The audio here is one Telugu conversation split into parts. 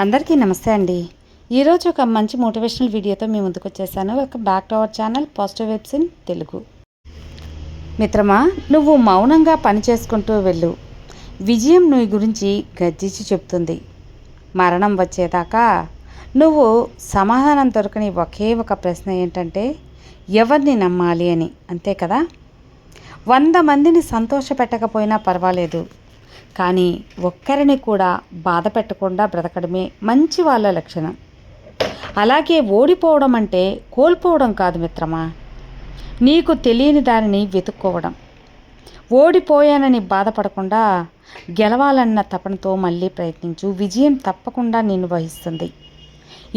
అందరికీ నమస్తే అండి. ఈరోజు ఒక మంచి మోటివేషనల్ వీడియోతో మీ ముందుకు వచ్చేసాను. Welcome back to our channel positive vibes in Telugu. మిత్రమా, నువ్వు మౌనంగా పని చేసుకుంటూ వెళ్ళు. విజయం నీ గురించి గర్జించి చెప్తుంది. మరణం వచ్చేదాకా నువ్వు సమాధానం దొరకని ఒకే ఒక ప్రశ్న ఏంటంటే ఎవరిని నమ్మాలి అని. అంతే కదా. 100 మందిని సంతోషపెట్టకపోయినా పర్వాలేదు, కానీ ఒక్కరిని కూడా బాధ పెట్టకుండా బ్రతకడమే మంచి వాళ్ళ లక్షణం. అలాగే ఓడిపోవడం అంటే కోల్పోవడం కాదు మిత్రమా, నీకు తెలియని దానిని వెతుక్కోవడం. ఓడిపోయానని బాధపడకుండా గెలవాలన్న తపనతో మళ్ళీ ప్రయత్నించు. విజయం తప్పకుండా నిన్ను వహిస్తుంది.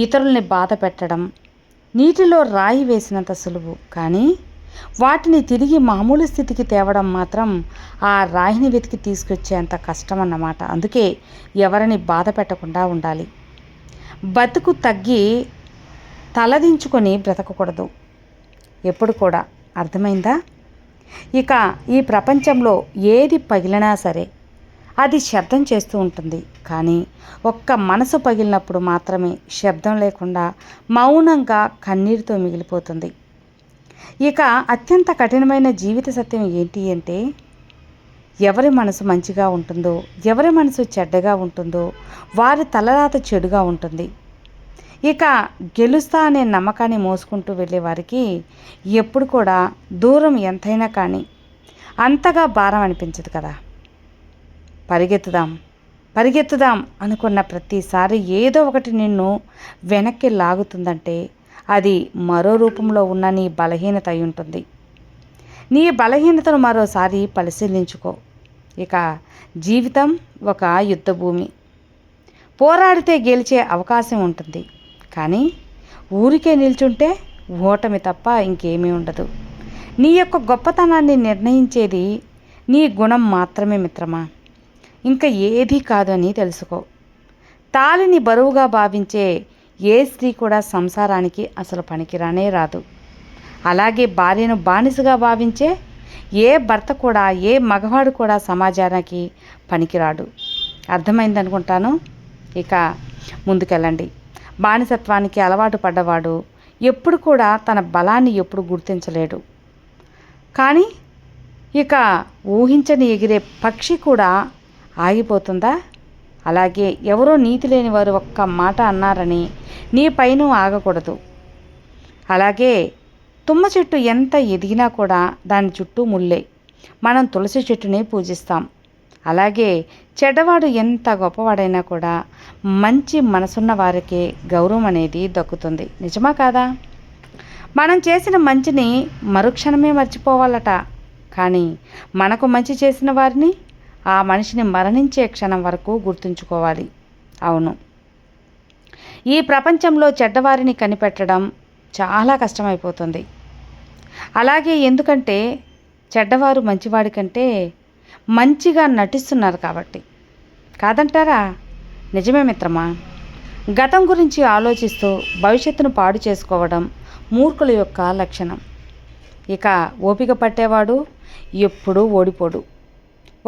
ఇతరుల్ని బాధ పెట్టడం నీటిలో రాయి వేసినంత సులువు, కానీ వాటిని తిరిగి మామూలు స్థితికి తేవడం మాత్రం ఆ రాయిని వెతికి తీసుకొచ్చేంత కష్టం అన్నమాట. అందుకే ఎవరిని బాధ పెట్టకుండా ఉండాలి. బతుకు తగ్గి తలదించుకొని బ్రతకకూడదు ఎప్పుడు కూడా. అర్థమైందా? ఇక ఈ ప్రపంచంలో ఏది పగిలినా సరే అది శబ్దం చేస్తూ ఉంటుంది, కానీ ఒక్క మనసు పగిలినప్పుడు మాత్రమే శబ్దం లేకుండా మౌనంగా కన్నీరుతో మిగిలిపోతుంది. ఇక అత్యంత కఠినమైన జీవిత సత్యం ఏంటి అంటే, ఎవరి మనసు మంచిగా ఉంటుందో, ఎవరి మనసు చెడ్డగా ఉంటుందో వారి తలరాత చెడుగా ఉంటుంది. ఇక గెలుస్తా అనే నమ్మకాన్ని మోసుకుంటూ వెళ్ళే వారికి ఎప్పుడు కూడా దూరం ఎంతైనా కానీ అంతగా భారం అనిపించదు కదా. పరిగెత్తుదాం అనుకున్న ప్రతిసారి ఏదో ఒకటి నిన్ను వెనక్కి లాగుతుందంటే అది మరో రూపంలో ఉన్న నీ బలహీనత అయి ఉంటుంది. నీ బలహీనతను మరోసారి పరిశీలించుకో. ఇక జీవితం ఒక యుద్ధభూమి. పోరాడితే గెలిచే అవకాశం ఉంటుంది, కానీ ఊరికే నిల్చుంటే ఓటమి తప్ప ఇంకేమీ ఉండదు. నీ యొక్క గొప్పతనాన్ని నిర్ణయించేది నీ గుణం మాత్రమే మిత్రమా, ఇంకా ఏదీ కాదు అని తెలుసుకో. తాళిని బరువుగా భావించే ఏ స్త్రీ కూడా సంసారానికి అసలు పనికిరానే రాదు. అలాగే భార్యను బానిసగా భావించే ఏ భర్త కూడా, ఏ మగవాడు కూడా సమాజానికి పనికిరాడు. అర్థమైందనుకుంటాను. ఇక ముందుకెళ్ళండి. బానిసత్వానికి అలవాటు పడ్డవాడు ఎప్పుడు కూడా తన బలాన్ని ఎప్పుడు గుర్తించలేడు. కానీ ఇక ఊహించని ఎగిరే పక్షి కూడా ఆగిపోతుందా? అలాగే ఎవరో నీతి లేని వారు ఒక్క మాట అన్నారని నీ పైన ఆగకూడదు. అలాగే తుమ్మ చెట్టు ఎంత ఎదిగినా కూడా దాని చుట్టూ ముల్లే. మనం తులసి చెట్టునే పూజిస్తాం. అలాగే చెడ్డవాడు ఎంత గొప్పవాడైనా కూడా మంచి మనసున్న వారికే గౌరవం అనేది దక్కుతుంది. నిజమా కాదా? మనం చేసిన మంచిని మరుక్షణమే మర్చిపోవాలట, కానీ మనకు మంచి చేసిన వారిని, ఆ మనిషిని మరణించే క్షణం వరకు గుర్తుంచుకోవాలి. అవును, ఈ ప్రపంచంలో చెడ్డవారిని కనిపెట్టడం చాలా కష్టమైపోతుంది. అలాగే ఎందుకంటే చెడ్డవారు మంచివాడి కంటే మంచిగా నటిస్తున్నారు కాబట్టి. కాదంటారా? నిజమే మిత్రమా. గతం గురించి ఆలోచిస్తూ భవిష్యత్తును పాడు చేసుకోవడం మూర్ఖుల యొక్క లక్షణం. ఇక ఓపిక పట్టేవాడు ఎప్పుడూ ఓడిపోడు.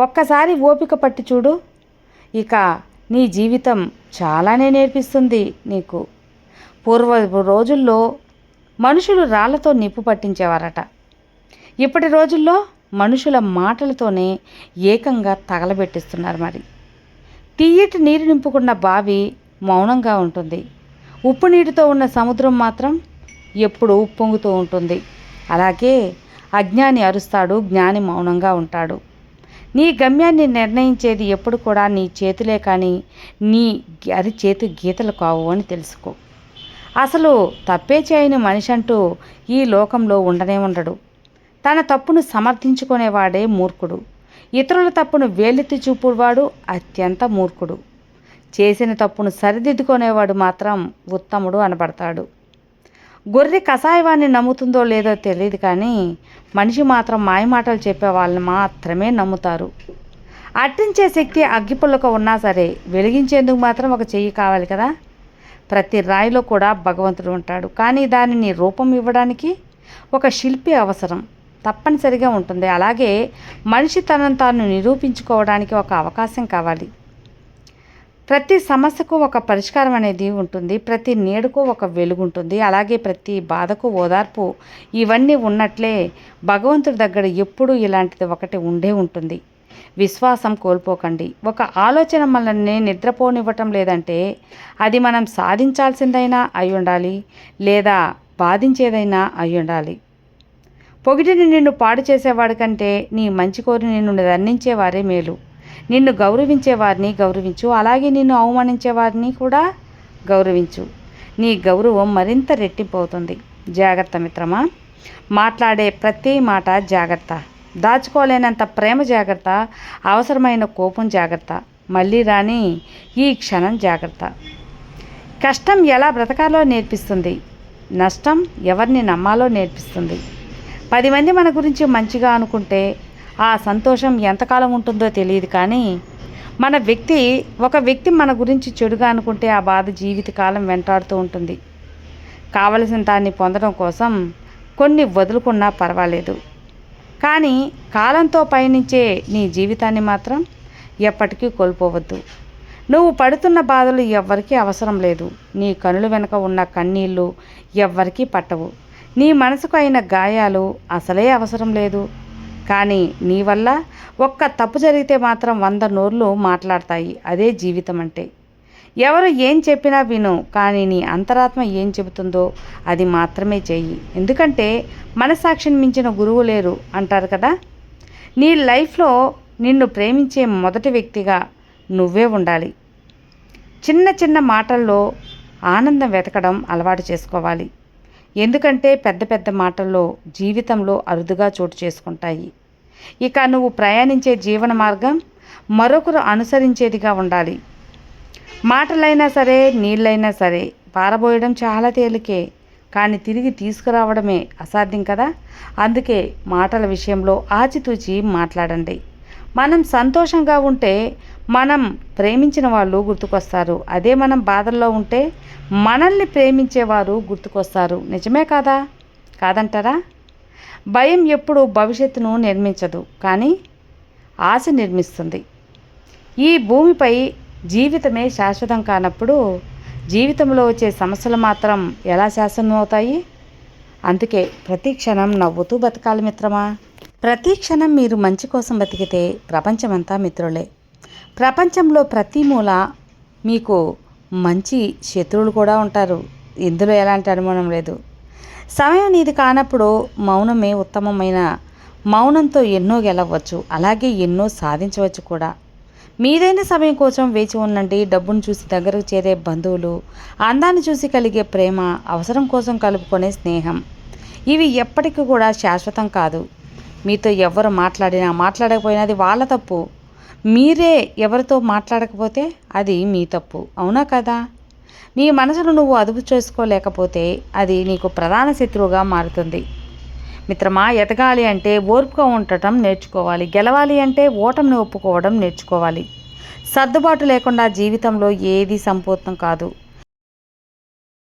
ఒక్కసారి ఓపిక పట్టి చూడు, ఇక నీ జీవితం చాలానే నేర్పిస్తుంది నీకు. పూర్వ రోజుల్లో మనుషులు రాళ్లతో నిప్పు పట్టించేవారట. ఇప్పటి రోజుల్లో మనుషుల మాటలతోనే ఏకంగా తగలబెట్టిస్తున్నారు. మరి తీయటి నీరు నింపుకున్న బావి మౌనంగా ఉంటుంది, ఉప్పు నీటితో ఉన్న సముద్రం మాత్రం ఎప్పుడు ఉప్పొంగుతూ ఉంటుంది. అలాగే అజ్ఞాని అరుస్తాడు, జ్ఞాని మౌనంగా ఉంటాడు. నీ గమ్యాన్ని నిర్ణయించేది ఎప్పుడు కూడా నీ చేతులే, కానీ నీ చేతి గీతలు కావు అని తెలుసుకో. అసలు తప్పే చేయని మనిషి అంటూ ఈ లోకంలో ఉండనే ఉండడు. తన తప్పును సమర్థించుకునేవాడే మూర్ఖుడు. ఇతరుల తప్పును వేలెత్తి చూపువాడు అత్యంత మూర్ఖుడు. చేసిన తప్పును సరిదిద్దుకునేవాడు మాత్రం ఉత్తముడు అనబడతాడు. గొర్రె కషాయవాన్ని నమ్ముతుందో లేదో తెలియదు, కానీ మనిషి మాత్రం మాయమాటలు చెప్పే వాళ్ళని మాత్రమే నమ్ముతారు. అట్టించే శక్తి అగ్గిపుల్లకు ఉన్నా సరే వెలిగించేందుకు మాత్రం ఒక చెయ్యి కావాలి కదా. ప్రతి రాయిలో కూడా భగవంతుడు ఉంటాడు, కానీ దానిని రూపం ఇవ్వడానికి ఒక శిల్పి అవసరం తప్పనిసరిగా ఉంటుంది. అలాగే మనిషి తనను తాను నిరూపించుకోవడానికి ఒక అవకాశం కావాలి. ప్రతి సమస్యకు ఒక పరిష్కారం అనేది ఉంటుంది. ప్రతి నీడకు ఒక వెలుగు ఉంటుంది. అలాగే ప్రతి బాధకు ఓదార్పు ఇవన్నీ ఉన్నట్లే భగవంతుడి దగ్గర ఎప్పుడూ ఇలాంటిది ఒకటి ఉండే ఉంటుంది. విశ్వాసం కోల్పోకండి. ఒక ఆలోచన మనల్ని నిద్రపోనివ్వటం లేదంటే అది మనం సాధించాల్సిందైనా అయి ఉండాలి, లేదా బాధించేదైనా అయి ఉండాలి. పొగిడిని నిన్ను పాడు చేసేవాడి కంటే నీ మంచి కోరి నిన్ను దండించేవారే మేలు. నిన్ను గౌరవించేవారిని గౌరవించు, అలాగే నిన్ను అవమానించేవారిని కూడా గౌరవించు. నీ గౌరవం మరింత రెట్టింపు అవుతుంది. జాగ్రత్త మిత్రమా, మాట్లాడే ప్రతి మాట జాగ్రత్త. దాచుకోలేనంత ప్రేమ జాగ్రత్త. అవసరమైన కోపం జాగ్రత్త. మళ్ళీ రాని ఈ క్షణం జాగ్రత్త. కష్టం ఎలా బ్రతకాలో నేర్పిస్తుంది. నష్టం ఎవరిని నమ్మాలో నేర్పిస్తుంది. 10 మంది మన గురించి మంచిగా అనుకుంటే ఆ సంతోషం ఎంతకాలం ఉంటుందో తెలియదు, కానీ ఒక వ్యక్తి మన గురించి చెడుగా అనుకుంటే ఆ బాధ జీవితకాలం వెంటాడుతూ ఉంటుంది. కావలసిన దాన్ని పొందడం కోసం కొన్ని వదులుకున్నా పర్వాలేదు, కానీ కాలంతో పయనించే నీ జీవితాన్ని మాత్రం ఎప్పటికీ కోల్పోవద్దు. నువ్వు పడుతున్న బాధలు ఎవ్వరికీ అవసరం లేదు. నీ కనుల వెనుక ఉన్న కన్నీళ్ళు ఎవ్వరికీ పట్టవు. నీ మనసుకు అయిన గాయాలు అసలే అవసరం లేదు. కానీ నీ వల్ల ఒక్క తప్పు జరిగితే మాత్రం 100 నోర్లు మాట్లాడతాయి. అదే జీవితం అంటే. ఎవరు ఏం చెప్పినా విను, కానీ నీ అంతరాత్మ ఏం చెబుతుందో అది మాత్రమే చెయ్యి. ఎందుకంటే మనస్సాక్షిని మించిన గురువు లేరు అంటారు కదా. నీ లైఫ్లో నిన్ను ప్రేమించే మొదటి వ్యక్తిగా నువ్వే ఉండాలి. చిన్న చిన్న మాటల్లో ఆనందం వెతకడం అలవాటు చేసుకోవాలి. ఎందుకంటే పెద్ద పెద్ద మాటల్లో జీవితంలో అరుదుగా చోటు చేసుకుంటాయి. ఇక నువ్వు ప్రయాణించే జీవన మార్గం మరొకరు అనుసరించేదిగా ఉండాలి. మాటలైనా సరే, నీళ్ళైనా సరే పారబోయడం చాలా తేలికే, కానీ తిరిగి తీసుకురావడమే అసాధ్యం కదా. అందుకే మాటల విషయంలో ఆచితూచి మాట్లాడండి. మనం సంతోషంగా ఉంటే మనం ప్రేమించిన వాళ్ళు గుర్తుకొస్తారు. అదే మనం బాధల్లో ఉంటే మనల్ని ప్రేమించేవారు గుర్తుకొస్తారు. నిజమే కాదా? కాదంటారా? భయం ఎప్పుడు భవిష్యత్తును నిర్మించదు, కానీ ఆశ నిర్మిస్తుంది. ఈ భూమిపై జీవితమే శాశ్వతం కానప్పుడు జీవితంలో వచ్చే సమస్యలు మాత్రం ఎలా శాశ్వతం అవుతాయి? అందుకే ప్రతి క్షణం నవ్వుతూ బతకాలి మిత్రమా. ప్రతి క్షణం మీరు మంచి కోసం బతికితే ప్రపంచమంతా మిత్రులే. ప్రపంచంలో ప్రతి మూల మీకు మంచి శత్రువులు కూడా ఉంటారు. ఇందులో ఎలాంటి అనుమానం లేదు. సమయం నీది కానప్పుడు మౌనమే ఉత్తమమైన. మౌనంతో ఎన్నో గెలవచ్చు, అలాగే ఎన్నో సాధించవచ్చు కూడా. మీదైన సమయం కోసం వేచి ఉండండి. డబ్బును చూసి దగ్గరకు చేరే బంధువులు, అందాన్ని చూసి కలిగే ప్రేమ, అవసరం కోసం కలుపుకునే స్నేహం, ఇవి ఎప్పటికీ కూడా శాశ్వతం కాదు. మీతో ఎవరు మాట్లాడకపోయినా అది వాళ్ళ తప్పు. మీరే ఎవరితో మాట్లాడకపోతే అది మీ తప్పు. అవునా కదా? నీ మనసును నువ్వు అదుపు చేసుకోలేకపోతే అది నీకు ప్రధాన శత్రువుగా మారుతుంది. మిత్రమా, ఎదగాలి అంటే ఓర్పుగా ఉండటం నేర్చుకోవాలి. గెలవాలి అంటే ఓటమిని ఒప్పుకోవడం నేర్చుకోవాలి. సర్దుబాటు లేకుండా జీవితంలో ఏది సంపూర్ణం కాదు.